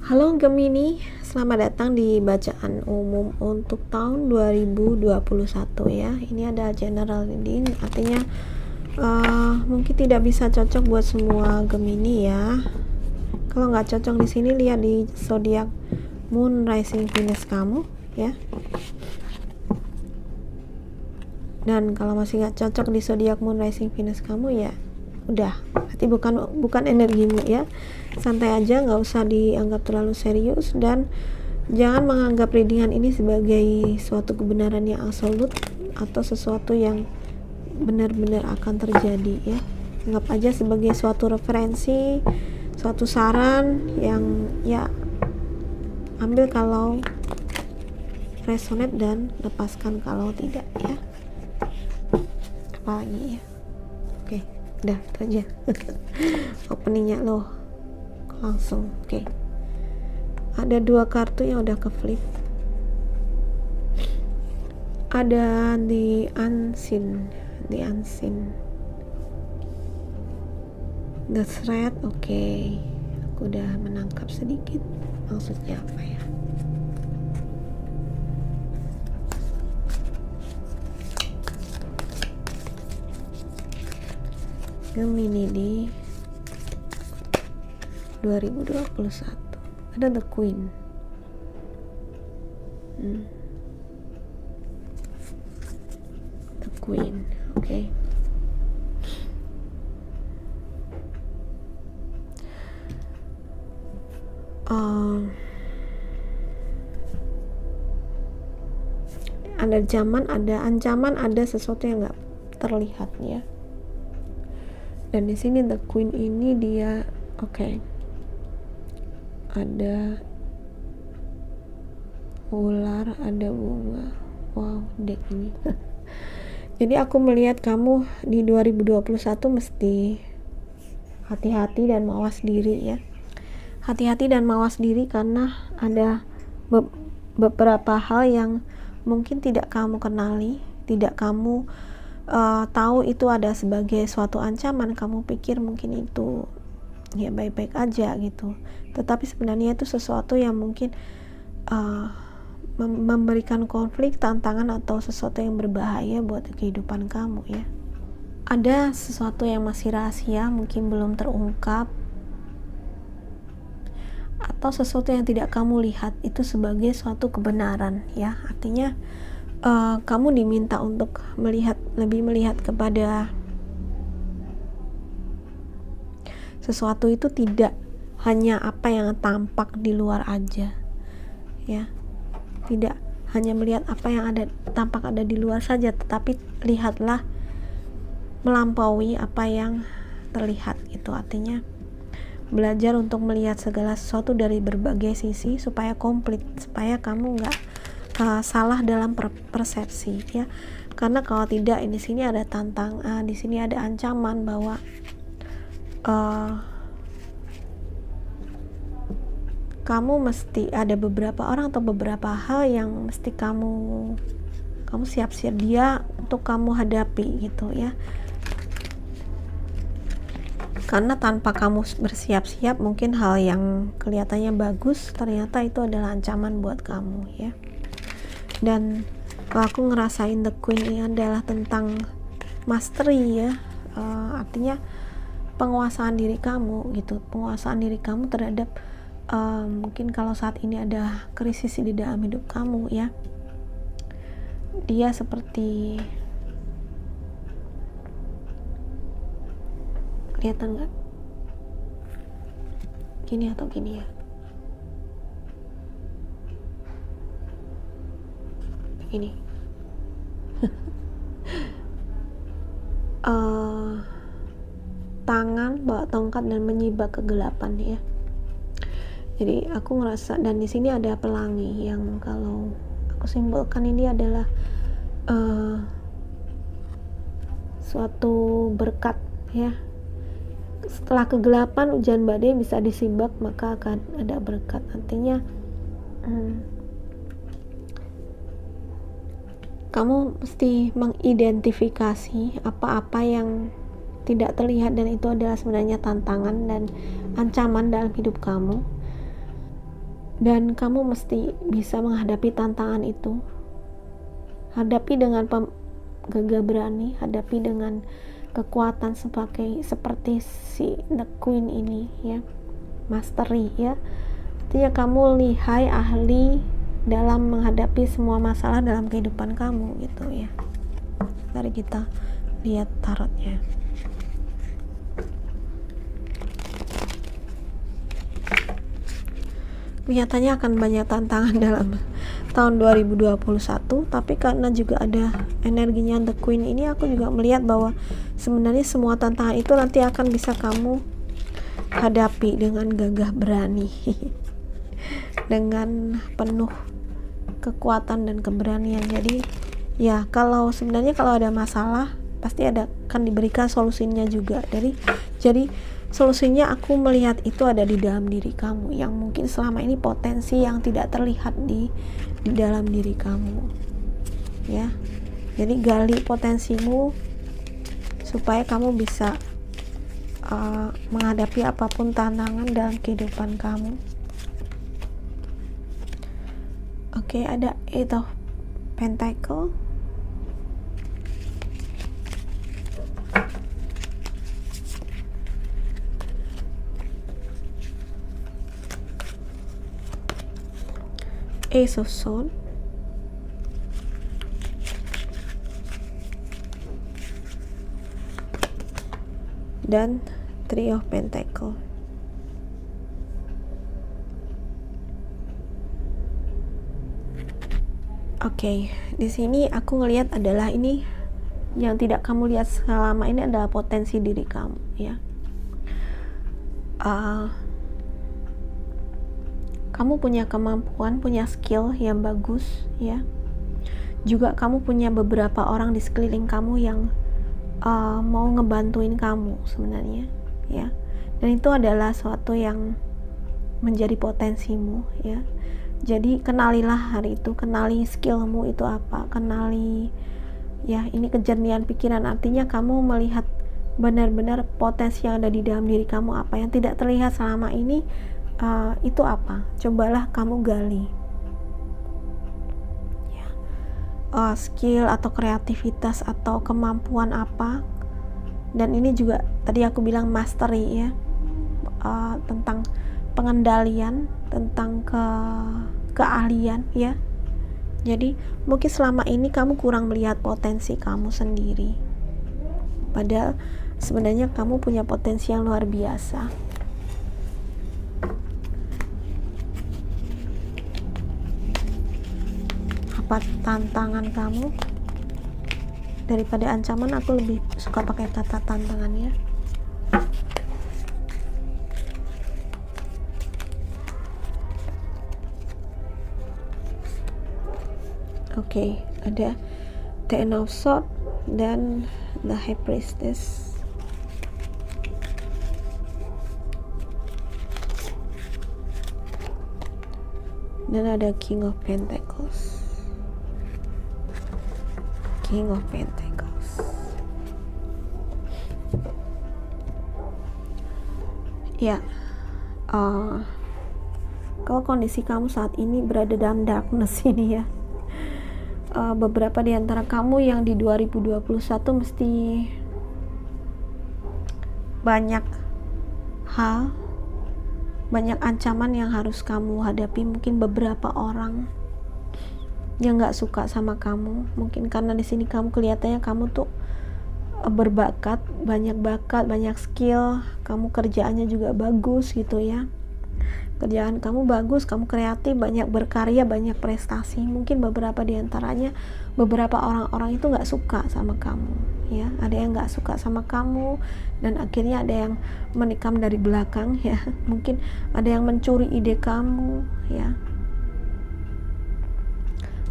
Halo Gemini, selamat datang di bacaan umum untuk tahun 2021 ya. Ini ada general reading, artinya mungkin tidak bisa cocok buat semua Gemini ya. Kalau nggak cocok di sini, lihat di zodiak Moon, Rising, Venus kamu ya. Dan kalau masih nggak cocok di zodiak Moon, Rising, Venus kamu ya udah, berarti bukan energimu ya. Santai aja, nggak usah dianggap terlalu serius, dan jangan menganggap readingan ini sebagai suatu kebenaran yang absolut atau sesuatu yang benar-benar akan terjadi ya. Anggap aja sebagai suatu referensi, suatu saran yang ya ambil kalau resonate dan lepaskan kalau tidak ya. Apalagi ya, oke, udah itu aja openingnya loh langsung. Oke. Ada dua kartu yang udah ke flip. Ada the unseen, the threat. Oke. Aku udah menangkap sedikit maksudnya apa ya. Gemini di 2021 ada the Queen. The Queen, oke. Ada zaman, ada ancaman, ada sesuatu yang nggak terlihat ya. Dan di sini the Queen ini dia ada ular, ada bunga. Wow, deck ini. Jadi aku melihat kamu di 2021 mesti hati-hati dan mawas diri ya. Hati-hati dan mawas diri karena ada beberapa hal yang mungkin tidak kamu kenali, tidak kamu tahu itu ada sebagai suatu ancaman. Kamu pikir mungkin itu ya baik-baik aja gitu, tetapi sebenarnya itu sesuatu yang mungkin memberikan konflik, tantangan, atau sesuatu yang berbahaya buat kehidupan kamu ya. Ada sesuatu yang masih rahasia, mungkin belum terungkap, atau sesuatu yang tidak kamu lihat itu sebagai suatu kebenaran ya. Artinya kamu diminta untuk lebih melihat kepada sesuatu itu tidak hanya apa yang tampak di luar aja ya. Tidak hanya melihat apa yang tampak ada di luar saja, tetapi lihatlah melampaui apa yang terlihat itu. Artinya belajar untuk melihat segala sesuatu dari berbagai sisi supaya komplit, supaya kamu nggak salah dalam persepsi ya. Karena kalau tidak, di sini ada di sini ada ancaman bahwa kamu mesti ada beberapa orang atau beberapa hal yang mesti kamu siap dia untuk kamu hadapi gitu ya. Karena tanpa kamu bersiap-siap, mungkin hal yang kelihatannya bagus ternyata itu adalah ancaman buat kamu ya. Dan kalau aku ngerasain the Queen ini adalah tentang mastery ya, artinya penguasaan diri kamu gitu, penguasaan diri kamu terhadap mungkin kalau saat ini ada krisis di dalam hidup kamu ya. Dia seperti, kelihatan nggak? Gini atau gini ya? Ini tangan bawa tongkat dan menyibak kegelapan ya. Jadi aku ngerasa, dan di sini ada pelangi yang kalau aku simpulkan ini adalah suatu berkat ya. Setelah kegelapan, hujan badai bisa disibak, maka akan ada berkat. Artinya kamu mesti mengidentifikasi apa-apa yang tidak terlihat dan itu adalah sebenarnya tantangan dan ancaman dalam hidup kamu. dan kamu mesti bisa menghadapi tantangan itu. Hadapi dengan gagah berani, hadapi dengan kekuatan seperti si The Queen ini ya, mastery ya. Artinya kamu lihai, ahli dalam menghadapi semua masalah dalam kehidupan kamu gitu ya. Mari kita lihat tarotnya. Kelihatannya akan banyak tantangan dalam tahun 2021, tapi karena juga ada energinya The Queen ini, aku juga melihat bahwa sebenarnya semua tantangan itu nanti akan bisa kamu hadapi dengan gagah berani dengan penuh kekuatan dan keberanian. Jadi ya, sebenarnya kalau ada masalah pasti akan diberikan solusinya juga. Jadi solusinya aku melihat itu ada di dalam diri kamu, yang mungkin selama ini potensi yang tidak terlihat di dalam diri kamu ya. Jadi gali potensimu supaya kamu bisa menghadapi apapun tantangan dalam kehidupan kamu. Oke, ada Eight of Pentacle, Ace of Swords, dan Three of Pentacle. Oke, di sini aku ngelihat adalah ini yang tidak kamu lihat selama ini adalah potensi diri kamu ya. Kamu punya kemampuan, punya skill yang bagus ya. Juga kamu punya beberapa orang di sekeliling kamu yang mau ngebantuin kamu sebenarnya ya. Dan itu adalah suatu yang menjadi potensimu ya. Jadi kenalilah hari itu, kenali skillmu itu apa, kenali ya, ini kejernihan pikiran. Artinya kamu melihat benar-benar potensi yang ada di dalam diri kamu, apa yang tidak terlihat selama ini. Itu apa? Cobalah kamu gali ya. Skill atau kreativitas atau kemampuan apa. Dan ini juga tadi aku bilang mastery ya, tentang pengendalian, tentang keahlian ya. Jadi mungkin selama ini kamu kurang melihat potensi kamu sendiri, padahal sebenarnya kamu punya potensi yang luar biasa. Apa tantangan kamu? Daripada ancaman, aku lebih suka pakai kata tantangan ya. Oke, ada Ten of Swords dan The High Priestess. Dan ada King of Pentacles. King of Pentacles. Ya, kalau kondisi kamu saat ini berada dalam darkness ini ya, beberapa di antara kamu yang di 2021 mesti banyak hal, banyak ancaman yang harus kamu hadapi. Mungkin beberapa orang yang nggak suka sama kamu, mungkin karena di sini kamu kelihatannya kamu tuh berbakat, banyak skill, kamu kerjaannya juga bagus gitu ya. Kerjaan kamu bagus, kamu kreatif, banyak berkarya, banyak prestasi. Mungkin beberapa di antaranya, beberapa orang-orang itu nggak suka sama kamu ya. Ada yang nggak suka sama kamu, dan akhirnya ada yang menikam dari belakang ya. Mungkin ada yang mencuri ide kamu ya.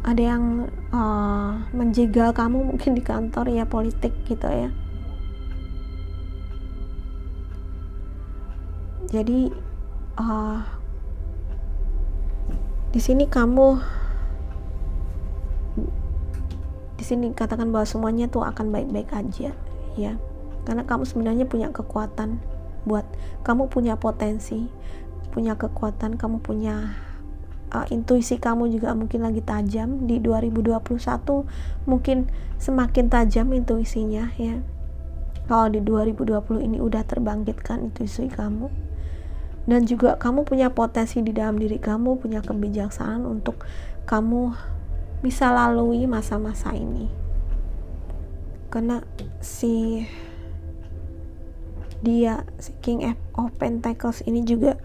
Ada yang menjegal kamu mungkin di kantor ya, politik gitu ya. Jadi di sini katakan bahwa semuanya tuh akan baik-baik aja ya, karena kamu sebenarnya punya kekuatan, kamu punya potensi, punya kekuatan, kamu punya intuisi kamu juga mungkin lagi tajam. Di 2021 mungkin semakin tajam intuisinya ya. Kalau di 2020 ini udah terbangkitkan intuisi kamu, dan juga kamu punya potensi di dalam diri kamu, punya kebijaksanaan untuk kamu bisa lalui masa-masa ini. Karena si King of Pentacles ini juga,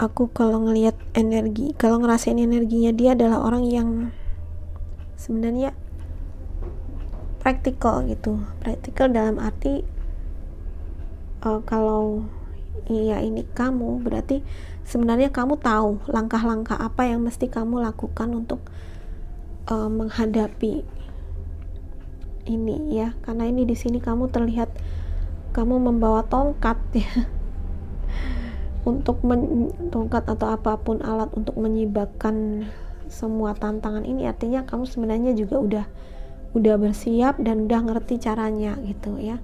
aku kalau ngelihat energi, kalau ngerasain energinya, dia adalah orang yang sebenarnya praktikal gitu. Praktikal dalam arti kalau iya ini kamu, berarti sebenarnya kamu tahu langkah-langkah apa yang mesti kamu lakukan untuk menghadapi ini ya. Karena ini di sini kamu terlihat kamu membawa tongkat ya, untuk tongkat atau apapun alat untuk menyibakkan semua tantangan ini. Artinya kamu sebenarnya juga udah bersiap dan udah ngerti caranya gitu ya.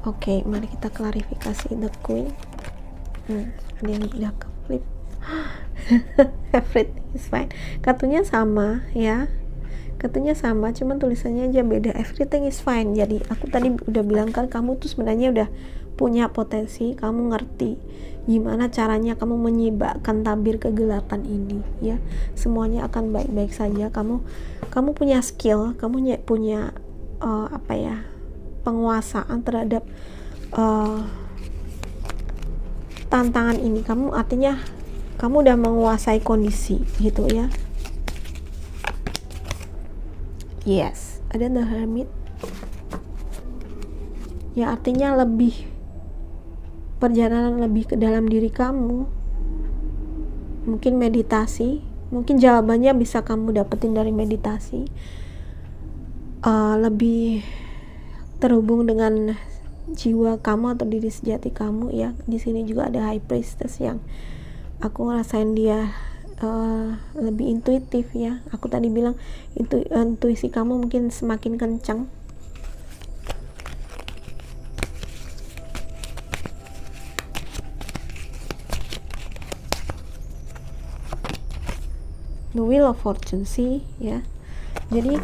Oke, mari kita klarifikasi the Queen. Ada yang udah ke flip. Everything is fine. Kartunya sama ya, kartunya sama, cuman tulisannya aja beda. Everything is fine. Jadi aku tadi udah bilang kan, kamu tuh sebenarnya udah punya potensi, kamu ngerti gimana caranya kamu menyibakkan tabir kegelapan ini ya. Semuanya akan baik-baik saja. Kamu punya skill, kamu punya penguasaan terhadap tantangan ini. Kamu artinya kamu udah menguasai kondisi gitu ya. Yes, ada the Hermit ya, artinya perjalanan lebih ke dalam diri kamu, mungkin meditasi, mungkin jawabannya bisa kamu dapetin dari meditasi, lebih terhubung dengan jiwa kamu atau diri sejati kamu ya. Di sini juga ada High Priestess yang aku ngerasain dia lebih intuitif ya. Aku tadi bilang intuisi kamu mungkin semakin kencang. The Wheel of Fortune sih ya. Jadi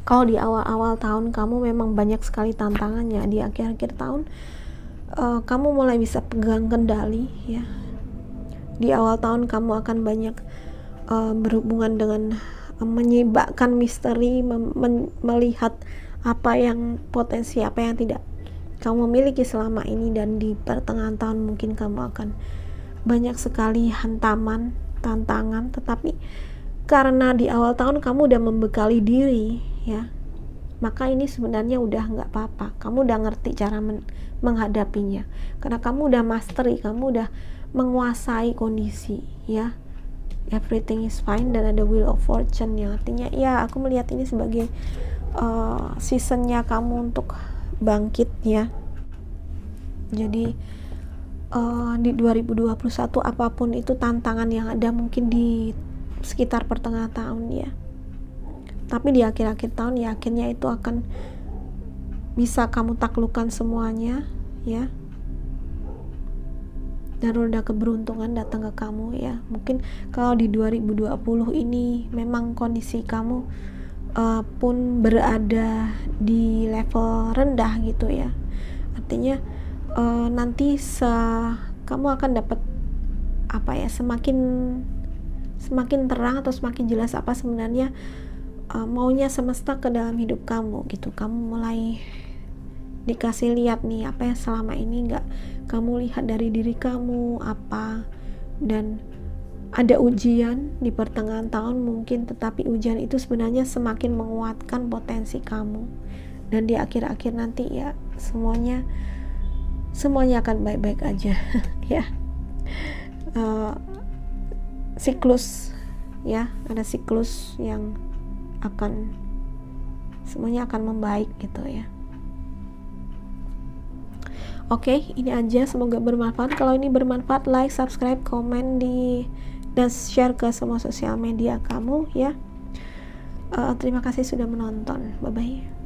kalau di awal-awal tahun kamu memang banyak sekali tantangannya. Di akhir-akhir tahun kamu mulai bisa pegang kendali ya. Di awal tahun kamu akan banyak berhubungan dengan menyibakkan misteri, melihat apa yang potensi, apa yang tidak kamu miliki selama ini. Dan di pertengahan tahun mungkin kamu akan banyak sekali hantaman, tantangan, tetapi karena di awal tahun kamu udah membekali diri ya, maka ini sebenarnya udah nggak apa-apa. Kamu udah ngerti cara menghadapinya, karena kamu udah mastery, kamu udah menguasai kondisi ya. Everything is fine. Dan ada Wheel of Fortune yang artinya ya, aku melihat ini sebagai seasonnya kamu untuk bangkit ya. Jadi di 2021 apapun itu tantangan yang ada mungkin di sekitar pertengahan tahun ya, tapi di akhir-akhir tahun ya, akhirnya itu akan bisa kamu taklukkan semuanya ya. Dan roda keberuntungan datang ke kamu ya. Mungkin kalau di 2020 ini memang kondisi kamu pun berada di level rendah gitu ya, artinya nanti kamu akan dapat semakin terang atau semakin jelas apa sebenarnya maunya semesta ke dalam hidup kamu gitu. Kamu mulai dikasih lihat nih apa yang selama ini nggak kamu lihat dari diri kamu apa. Dan ada ujian di pertengahan tahun mungkin, tetapi ujian itu sebenarnya semakin menguatkan potensi kamu. Dan di akhir-akhir nanti ya semuanya akan baik-baik aja ya. Siklus ya, ada siklus yang semuanya akan membaik gitu ya. Oke, ini aja, semoga bermanfaat. Kalau ini bermanfaat, like, subscribe, komen dan share ke semua sosial media kamu ya. Terima kasih sudah menonton. Bye bye.